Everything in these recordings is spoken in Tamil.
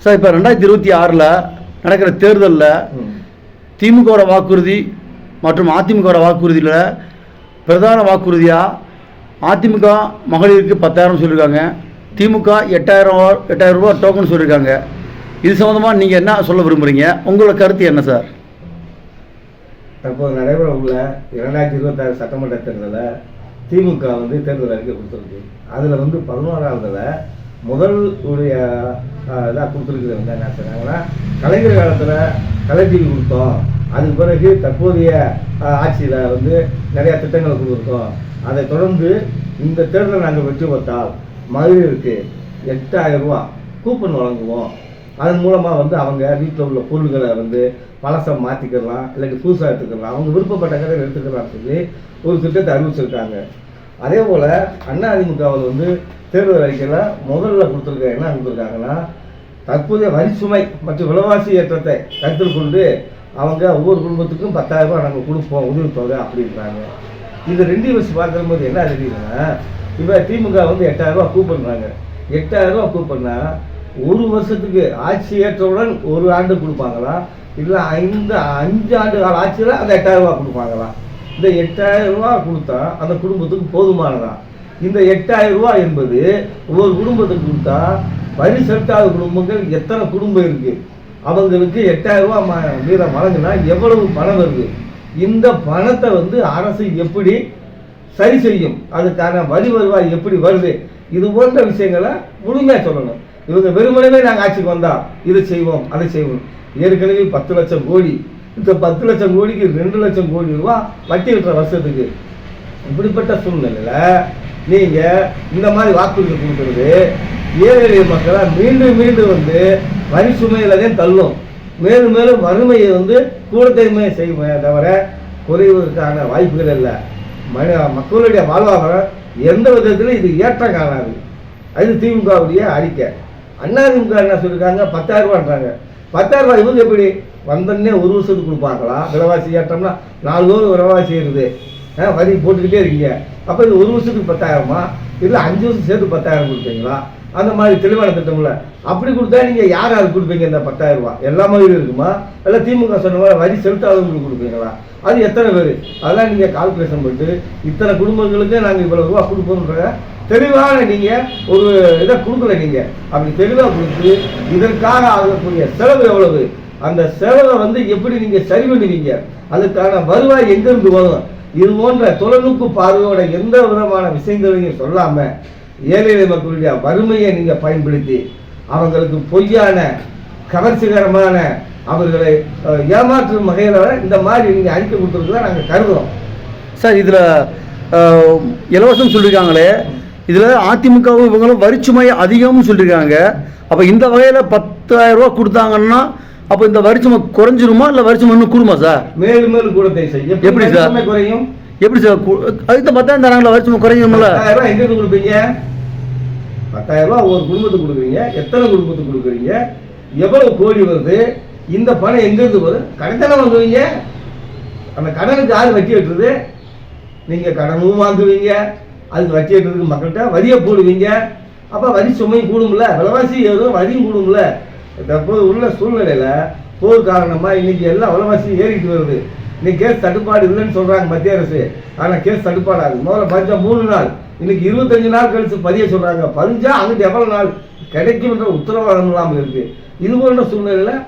சார் இப்போ 2026 நடக்கிற தேர்தலில் திமுகவோட வாக்குறுதி மற்றும் அதிமுகவோட வாக்குறுதியில் பிரதான வாக்குறுதியாக அதிமுக மகளிருக்கு 10,000 சொல்லியிருக்காங்க, திமுக 8,000 ரூபா டோக்கன் சொல்லியிருக்காங்க. இது சம்மந்தமாக நீங்கள் என்ன சொல்ல விரும்புகிறீங்க? உங்களோட கருத்து என்ன சார்? தற்போது நடைபெற உள்ள 2026 சட்டமன்ற தேர்தலில் திமுக தேர்தல் அறிக்கை கொடுத்துருக்கு. அதில் 11ஆவதுல முதல் உடைய இதாக கொடுத்துருக்குது என்ன சொன்னாங்கன்னா, கலைஞர் காலத்தில் கலை டிவி கொடுத்தோம், அதுக்கு பிறகு தற்போதைய ஆட்சியில் நிறையா திட்டங்களை கொடுத்துருக்கோம். அதை தொடர்ந்து இந்த தேர்தலை நாங்கள் வெற்றி பெற்றால் மகளிருக்கு 8,000 ரூபா கூப்பன் வழங்குவோம். அதன் மூலமாக அவங்க வீட்டில் உள்ள பொருள்களை பழசை மாற்றிக்கலாம், இல்லாட்டி புதுசாக எடுத்துக்கலாம், அவங்க விருப்பப்பட்ட கதையை எடுத்துக்கலாம்னு சொல்லி ஒரு திட்டத்தை அறிவிச்சிருக்காங்க. அதே போல் அதிமுகவில் தேர்தல் அறிக்கையில் முதல்ல கொடுத்துருக்காங்க. என்ன கொடுத்துருக்காங்கன்னா, தற்போதைய வரிசுமை மற்றும் விலைவாசி ஏற்றத்தை கருத்தில் கொண்டு அவங்க ஒவ்வொரு குடும்பத்துக்கும் 10,000 ரூபா நாங்கள் கொடுப்போம் உதவித்தொகை அப்படின்றாங்க. இது ரெண்டையும் வச்சு பார்க்கும்போது என்ன தெரியுதுன்னா, இப்போ திமுக 8,000 ரூபா கூப்பிடுறாங்க. 8,000 ரூபா கூப்பிடுனா ஒரு வருஷத்துக்கு ஆட்சி ஏற்றவுடன் ஒரு ஆண்டு கொடுப்பாங்களா, இல்லை 5 ஆண்டு கால ஆட்சியில் அந்த 8,000 ரூபா கொடுப்பாங்களா? இந்த 8,000 ரூபா கொடுத்தா அந்த குடும்பத்துக்கு போதுமானதான். இந்த 8,000 ரூபா என்பது ஒவ்வொரு குடும்பத்துக்கு கொடுத்தா வரி செலுத்தாத குடும்பங்கள் எத்தனை குடும்பம் இருக்குது, அவங்களுக்கு 8,000 ரூபா வீதம் வழங்கினா எவ்வளவு பணம் வருது? இந்த பணத்தை அரசு எப்படி சரி செய்யும், அதுக்கான வரி வருவாய் எப்படி வருது, இது போன்ற விஷயங்களை முழுமையாக சொல்லணும். இவங்க வெறுமனவே நாங்கள் ஆட்சிக்கு வந்தால் இதை செய்வோம் அதை செய்வோம். ஏற்கனவே 10 லட்சம் கோடி, இந்த 10 லட்சம் கோடிக்கு 2 லட்சம் கோடி ரூபா வட்டி விட்டுற வருஷத்துக்கு. இப்படிப்பட்ட சூழ்நிலையில் நீங்கள் இந்த மாதிரி வாக்குறுதி கொடுக்குறது ஏழை எளிய மக்களை மீண்டும் மீண்டும் வரி சுமையில தான் தள்ளும். மேலும் மேலும் வறுமையை கூடத்தையுமே செய்யுமே தவிர குறைவதற்கான வாய்ப்புகள் இல்லை. மக்களுடைய வாழ்வாதாரம் எந்த விதத்திலும் இது ஏற்றம் காணாது. அது திமுகவுடைய அறிக்கை. அதிமுக என்ன சொல்லியிருக்காங்க, 10,000 ரூபான்றாங்க. 10,000 ரூபாய் இவங்க எப்படி வந்தோடனே ஒரு வருஷத்துக்கு கொடுப்பாங்களா? விலைவாசி ஏற்றம்னா 4 ரூபா விலைவாசி ஏறுது, வரி போட்டுக்கிட்டே இருக்கீங்க. அப்போ இது ஒரு வருஷத்துக்கு 10,000மா, இல்லை 5 வருஷம் சேர்த்து 10,000 கொடுப்பீங்களா? அந்த மாதிரி தெளிவான திட்டம்ல அப்படி கொடுத்தா நீங்கள் யார் யாருக்கு கொடுப்பீங்க? இந்த 10,000 ரூபா எல்லா மாதிரியும் இருக்குமா, இல்லை திமுக சொன்ன மாதிரி வரி செலுத்தாதவங்களுக்கு கொடுப்பீங்களா? அது எத்தனை பேர்? அதெல்லாம் நீங்கள் கால்குலேஷன் பண்ணிட்டு இத்தனை குடும்பங்களுக்கு நாங்கள் இவ்வளோ ரூபா கொடுப்போம்ன்ற தெளிவான நீங்கள் ஒரு இதை கொடுக்கல. நீங்கள் அப்படி தெளிவாக கொடுத்து இதற்காக ஆகக்கூடிய செலவு எவ்வளவு, அந்த செலவை எப்படி நீங்கள் சரி பண்ணுவீங்க, அதுக்கான வருவாய் எங்கிருந்து வரும், இது போன்ற தொலைநோக்கு பார்வையோட எந்த விதமான விஷயங்களையும் சொல்லாமல் ஏழை மக்களுடைய வறுமையை நீங்கள் பயன்படுத்தி அவங்களுக்கு பொய்யான கவர்ச்சிகரமான அவர்களை ஏமாற்றும் வகையில் இந்த மாதிரி நீங்கள் அறிக்கை கொடுத்துருக்குதான் நாங்கள் கருதுகிறோம். சார், இதில் இலவசம் சொல்லியிருக்காங்களே, இதில் அதிமுகவும் இவங்களும் வரிச்சுமை அதிகம்னு சொல்லியிருக்காங்க. அப்போ இந்த வகையில் 10,000 ரூபா கொடுத்தாங்கன்னா அப்போ இந்த வரிச்சுமை குறைஞ்சிருமா, இல்லை வரிச்சுமை இன்னும் கூடுமா சார்? மேலும் மேலும் கூடத்தை செய்ய எப்படி சார் குறையும்? எப்படி சார் அதுக்கு 10,000 தராங்களா, வரிச்சுமை குறைஞ்சிருமில்ல? 10,000 ரூபா எங்கே கொடுப்பீங்க? 10,000 ரூபா ஒரு குடும்பத்துக்கு கொடுக்குறீங்க, எத்தனை குடும்பத்துக்கு கொடுக்குறீங்க, எவ்வளவு கோடி வருது, இந்த பணம் எங்கிருந்து வரும்? கடனை வாங்குவீங்க, அந்த கடனுக்கு யார் வட்டி வெட்டுறது? நீங்கள் கடனும் வாங்குவீங்க, அதுக்கு வட்டி வெட்டுறதுக்கு மக்கள்கிட்ட வரியை போடுவீங்க. அப்போ வரி சுமையும் கூடும்ல, விலைவாசி ஏறும், வரியும் கூடும்ல. தற்போது உள்ள சூழ்நிலையில் போர் காரணமாக இன்னைக்கு எல்லாம் விலைவாசி ஏறிட்டு வருது. இன்னைக்கு கேஸ் தட்டுப்பாடு இல்லைன்னு சொல்கிறாங்க மத்திய அரசு, ஆனால் கேஸ் தட்டுப்பாடு ஆகுது. முதல்ல பதிஞ்சா 3 நாள், இன்னைக்கு 25 நாள் கழிச்சு பதிய சொல்கிறாங்க. பதிஞ்சா அங்கிட்டு எவ்வளோ நாள் கிடைக்கும்ன்ற உத்தரவாதம் இல்லாமல் இருக்குது. இது போன்ற சூழ்நிலையில்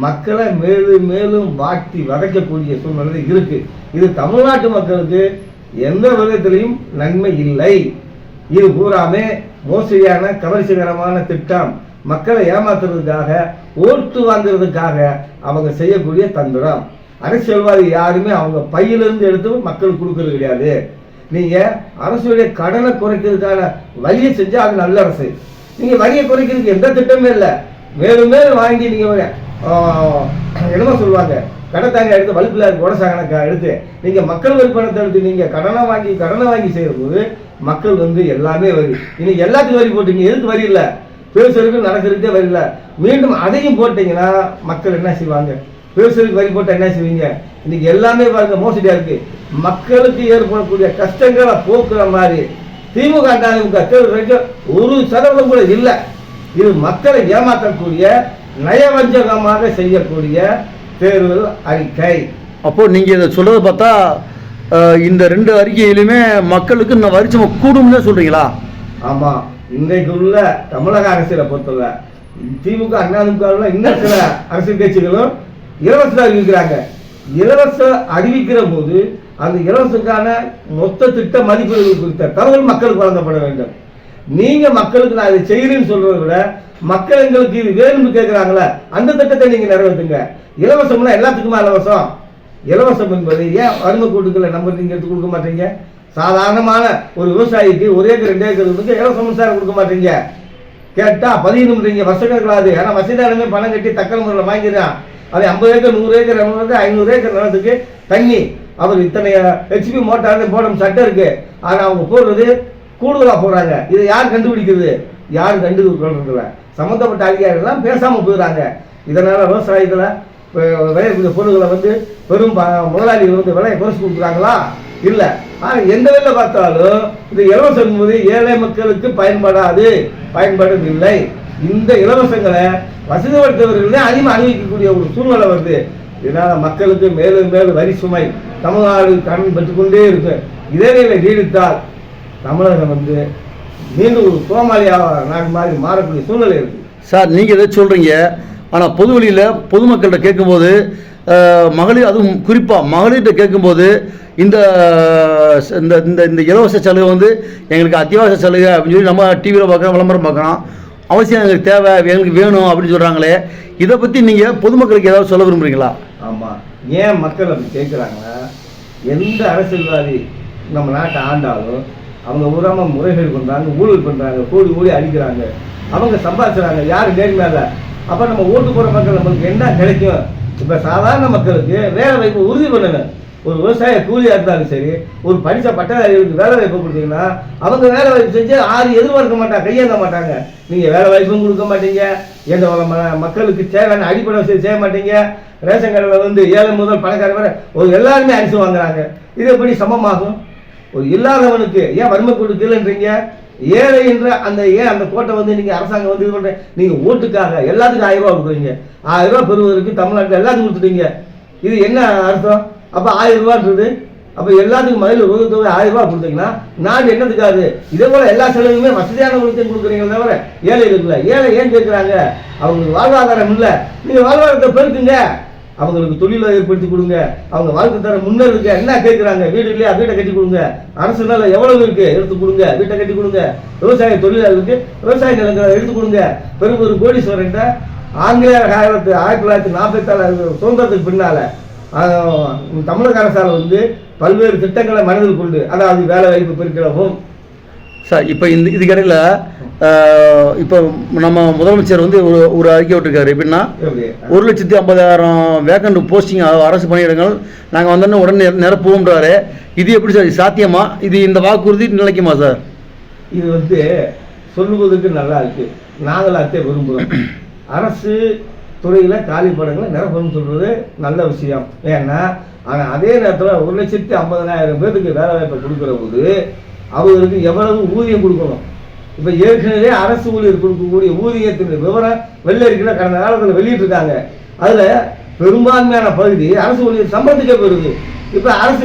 மக்களை மேலும் மேலும் வாட்டி வதைக்கக்கூடிய சூழ்நிலை இருக்குது. இது தமிழ்நாட்டு மக்களுக்கு எந்த விதத்திலையும் நன்மை இல்லை. இது பூராமே மோசடியான கவர்ச்சிகரமான திட்டம், மக்களை ஏமாத்துறதுக்காக ஓட்டு வாங்குறதுக்காக அவங்க செய்யக்கூடிய தந்திரம். அரசியல்வாதி யாருமே அவங்க பையிலிருந்து எடுத்து மக்களுக்கு கொடுக்கறது கிடையாது. நீங்க அரசுடைய கடனை குறைக்கிறதுக்கான வழியை செஞ்சா அது நல்ல அரசு. நீங்க வரியை குறைக்கிறதுக்கு எந்த திட்டமே இல்லை. மேலும் மேலும் வாங்கி நீங்க என்னமோ சொல்லுவாங்க, கடத்தாங்க எடுத்து வலுப்பில் உடசாங்கனக்கா எடுத்து நீங்க மக்கள் வரி பணத்தை எடுத்து நீங்க கடனை வாங்கி செய்யற போது மக்கள் எல்லாமே வரி. இன்னைக்கு எல்லாத்துக்கும் வரி போட்டீங்க, எதுக்கு வரி இல்லை? பேசுறதுக்கு நடக்கிறதுக்கே வரி இல்லை. மீண்டும் அதையும் போட்டீங்கன்னா மக்கள் என்ன செய்வாங்க? பேசுறதுக்கு வரி போட்டால் என்ன செய்வீங்க? இன்னைக்கு எல்லாமே பாருங்க மோசடியா இருக்கு. மக்களுக்கு ஏற்படக்கூடிய கஷ்டங்களை போக்குற மாதிரி திமுக அதிமுக தேர்தல் 1% கூட இல்லை. இது மக்களை ஏமாற்றக்கூடிய நயவஞ்சகமாக செய்யக்கூடிய தேர்தல் அறிக்கை. அப்போ நீங்க இதை சொல்றதை பார்த்தா இந்த 2 அறிக்கையிலுமே மக்களுக்கு இந்த வரி சுமை கூடும்னு சொல்றீங்களா? ஆமா, இன்றைக்கு உள்ள தமிழக அரசியலை பொறுத்தவரை திமுக அதிமுக இன்னும் சில அரசியல் கட்சிகளும் இலவசம் அறிவிக்கிறாங்க. இலவசம் அறிவிக்கிற போது அந்த இலவசத்துக்கான மொத்த திட்ட மதிப்பீடு குறித்த தகவல் மக்களுக்கு வழங்கப்பட வேண்டும். நீங்க மக்களுக்கு நான் இதை செய்யறேன்னு சொல்றதை விட மக்கள் எங்களுக்கு இது வேணும்னு கேட்கிறாங்களே அந்த திட்டத்தை நீங்க நிறைவேற்றுங்க. இலவசம்னா எல்லாத்துக்குமா இலவசம்? இலவசம் என்பது ஏன் வறுமை கூட்டுக்களை நம்ம நீங்க எடுத்து கொடுக்க மாட்டீங்க? சாதாரணமான ஒரு விவசாயிக்கு 1 ஏக்கர் 2 ஏக்கருக்கு இலவச மின்சாரம் கொடுக்க மாட்டீங்க. கேட்டா பதியணும்ன்றீங்க. வருஷக்கணக்கில் ஏன்னா வசதியானமே பணம் கட்டி தக்கல் முறையில் வாங்கிடுறான். அது 50 ஏக்கர் 100 ஏக்கர் 500 ஏக்கர் நிலத்துக்கு தண்ணி அவர் இத்தனை ஹெச்பி மோட்டார் போடும் சட்டம் இருக்கு. ஆனா அவங்க போடுறது கூடுதலா போடுறாங்க. இதை யார் கண்டுபிடிக்கிறது? யாரும் கண்டுபிடிக்கிறதில்ல. சம்பந்தப்பட்ட அதிகாரிகள்லாம் பேசாம போயிடுறாங்க. இதனால விவசாயிகளை விளையக்கூடிய பொருள்களை பெரும் முதலாளிகள் விலையை குறைச்சு கொடுக்குறாங்களா? இல்லை. ஆனால் எந்த வேலை பார்த்தாலும் இந்த இலவசம் என்பது ஏழை மக்களுக்கு பயன்படுவதில்லை. இந்த இலவசங்களை வசதி படுத்தவர்களே அதிகமாக அனுபவிக்கக்கூடிய ஒரு சூழ்நிலை வருது. இதனால மக்களுக்கு மேலும் மேலும் வரி சுமை தமிழ்நாடு கடன் பெற்றுக்கொண்டே இருக்கு. இதே நிலை நீடித்தால் தமிழகம் மீண்டும் ஒரு சோமாலியா நாடு மாதிரி மாறக்கூடிய சூழ்நிலை இருக்கு. சார் நீங்கள் எதை சொல்றீங்க? ஆனால் பொது வழியில் பொதுமக்கள்கிட்ட கேட்கும்போது மகளிர், அதுவும் குறிப்பாக மகளிர்கிட்ட கேட்கும்போது இந்த இந்த இந்த இலவச சலுகை எங்களுக்கு அத்தியாவசிய சலுகை அப்படின்னு சொல்லி நம்ம டிவியில் பார்க்குறோம், விளம்பரம் பார்க்குறோம். அவசியம் எங்களுக்கு தேவை, எங்களுக்கு வேணும் அப்படின்னு சொல்கிறாங்களே, இதை பற்றி நீங்கள் பொதுமக்களுக்கு ஏதாவது சொல்ல விரும்புகிறீங்களா? ஆமாம், ஏன் மக்கள் அப்படி கேட்குறாங்கன்னா, எந்த அரசியல்வாதி நம்ம நாட்டை ஆண்டாலும் அவங்க ஊராம முறைகள் பண்ணுறாங்க, ஊழல் பண்ணுறாங்க, கோடி அடிக்கிறாங்க, அவங்க சம்பாதிச்சுறாங்க. யார் நேர்மையாக? அப்போ நம்ம ஓட்டு போகிற மக்கள் நம்மளுக்கு என்ன கிடைக்கும்? இப்போ சாதாரண மக்களுக்கு வேலை வாய்ப்பு உறுதி பண்ணணும். ஒரு விவசாய கூலியாக இருந்தாலும் சரி, ஒரு படித்த பட்டதாரிகளுக்கு வேலை வாய்ப்பு கொடுத்தீங்கன்னா அவங்க வேலை வாய்ப்பு செஞ்சு யாரும் எதிர்பார்க்க மாட்டாங்க, கையேந்த மாட்டாங்க. நீங்கள் வேலை வாய்ப்பும் கொடுக்க மாட்டீங்க, எந்த மக்களுக்கு தேவையான அடிப்படை வசதி செய்ய மாட்டீங்க. ரேஷன் கடையில் ஏழை முதல் பணக்கார வரை எல்லாருமே அரிசி வாங்குறாங்க. இது எப்படி சமமாகும்? ஒரு இல்லாதவனுக்கு ஏன் வறுமை கொடுக்கலன்றீங்க? ஏழை என்ற அந்த கோட்டை நீங்க அரசாங்கம் இது பண்ற, நீங்க ஓட்டுக்காக எல்லாத்துக்கும் 1000 ரூபாய் கொடுக்குறீங்க. 1000 ரூபாய் பெறுவதற்கு தமிழ்நாட்டில் எல்லாத்துக்கும் கொடுத்துட்டீங்க. இது என்ன அர்த்தம்? அப்ப 1000 ரூபான்றது அப்ப எல்லாத்துக்கும் மதில் உதவித்தொகை 1000 ரூபாய் கொடுத்தீங்கன்னா நாடு என்னதுக்காது? இதே போல எல்லா செலவுமே வசதியானவர்களுக்கு கொடுக்குறீங்க தவிர ஏழைகளுக்கு இல்லை. ஏழை ஏன் கேட்குறாங்க? அவங்களுக்கு வாழ்வாதாரம் இல்லை. நீங்க வாழ்வாதாரத்தை பெருக்குங்க, அவங்களுக்கு தொழிலை ஏற்படுத்தி கொடுங்க, அவங்க வாழ்க்கை தர முன்னேறுங்க. என்ன கேட்குறாங்க? வீடு இல்லையா? வீட்டை கட்டி கொடுங்க. அரசுனால எவ்வளவு இருக்கு எடுத்து கொடுங்க, வீட்டை கட்டி கொடுங்க. விவசாய தொழிலாளர்களுக்கு விவசாய நிலங்களை எடுத்து கொடுங்க. பெரும் கோடீஸ்வரன் ஆங்கிலேயர் 1947 சுதந்திரத்துக்கு பின்னால தமிழக அரசால் பல்வேறு திட்டங்களை மனதில் கொண்டு, அதாவது வேலை வாய்ப்பு பெருக்கிறவும். சார், இப்போ இதுக்கடையில் இப்போ நம்ம முதலமைச்சர் ஒரு அறிக்கை விட்டுருக்காரு. எப்படின்னா 1,50,000 வேக்கண்ட் போஸ்டிங் அரசு பணியிடங்கள் நாங்கள் வந்தோன்னா உடனே நிரப்புவோம்ன்றாரு. இது எப்படி சார் சாத்தியமா? இது இந்த வாக்குறுதி நிலைக்குமா சார்? இது சொல்லுவதற்கு நல்லா இருக்கு, நாங்கள் அத்தை விரும்புகிறோம். அரசு துறையில் காலி படங்களை நிரப்பணும்னு சொல்றது நல்ல விஷயம். ஏன்னா ஆனால் அதே நேரத்தில் 1,50,000 பேருக்கு வேலை வாய்ப்பை கொடுக்குற போது அவங்களுக்கு எவ்வளவு ஊதியம் கொடுக்கணும்? இப்போ ஏற்கனவே அரசு ஊழியர் கொடுக்கக்கூடிய ஊதியத்தின் விவரம் வெள்ளரிக்கையில் கடந்த காலத்தில் வெளியிட்டிருக்காங்க. அதில் பெரும்பான்மையான பகுதி அரசு ஊழியர் சம்பளத்துக்கே போயிருது. இப்போ அரசு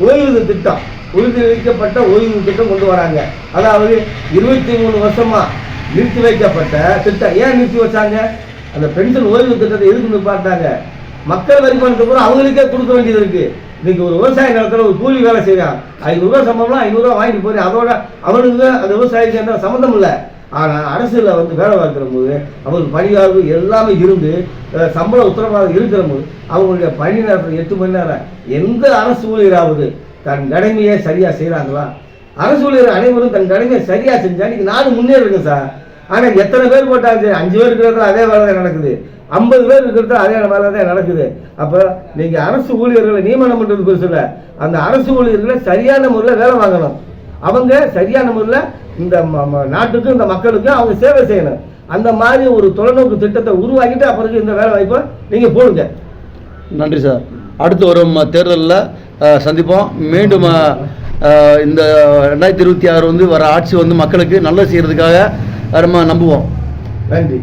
ஓய்வூதிய திட்டம், உறுதியளிக்கப்பட்ட ஓய்வூதிய திட்டம் கொண்டு வராங்க. அதாவது 23 வருஷமா நிறுத்தி வைக்கப்பட்ட திட்டம். ஏன் நிறுத்தி வச்சாங்க? அந்த பென்ஷன் ஓய்வு திட்டத்தை எதுக்கு நிப்பாட்டாங்க? மக்கள் வரி பணத்தை கூட அவங்களுக்கே கொடுக்க வேண்டியது இருக்கு. இன்னைக்கு ஒரு விவசாய நிலத்தில் ஒரு கூலி வேலை செய்யறான், 500 ரூபாய் சம்பளம்னா 500 ரூபாய் வாங்கிட்டு போறேன். அதோட அவனுக்கு அந்த விவசாயிக்கு எந்த சம்மந்தம் இல்லை. ஆனால் அரசுல வேலை பார்க்கிற போது அவங்களுக்கு பணியாளர்கள் எல்லாமே இருந்து சம்பள உத்தரவாதம் இருக்கிற போது அவங்களுடைய பணி நேரத்தில் 8 மணி நேரம். எந்த அரசு ஊழியராவது தன் கடமையை சரியா செய்யறாங்களா? அரசு ஊழியர் அனைவரும் தன் கடமையை சரியா செஞ்சா இன்னைக்கு நாடு முன்னேறுங்க சார். ஆனால் எத்தனை பேர் போட்டாங்க? 5 பேர் இருக்கிறது அதே வேலை தான் நடக்குது, 50 பேர் இருக்கிறது அதே வேலை தான் நடக்குது. அப்போ நீங்கள் அரசு ஊழியர்களை நியமனம் பண்ணுறது பெருசு இல்லை, அந்த அரசு ஊழியர்களை சரியான முறையில் வேலை வாங்கணும். அவங்க சரியான முறையில் இந்த நாட்டுக்கும் இந்த மக்களுக்கும் அவங்க சேவை செய்யணும். அந்த மாதிரி ஒரு தொலைநோக்கு திட்டத்தை உருவாக்கிட்டு அப்புறம் இந்த வேலை வாய்ப்பை நீங்கள் போடுங்க. நன்றி சார். அடுத்து வரும் தேர்தலில் சந்திப்போம். மீண்டும் இந்த 2026 வர ஆட்சி மக்களுக்கு நல்லது செய்கிறதுக்காக நம்ம நம்புவோம். நன்றி.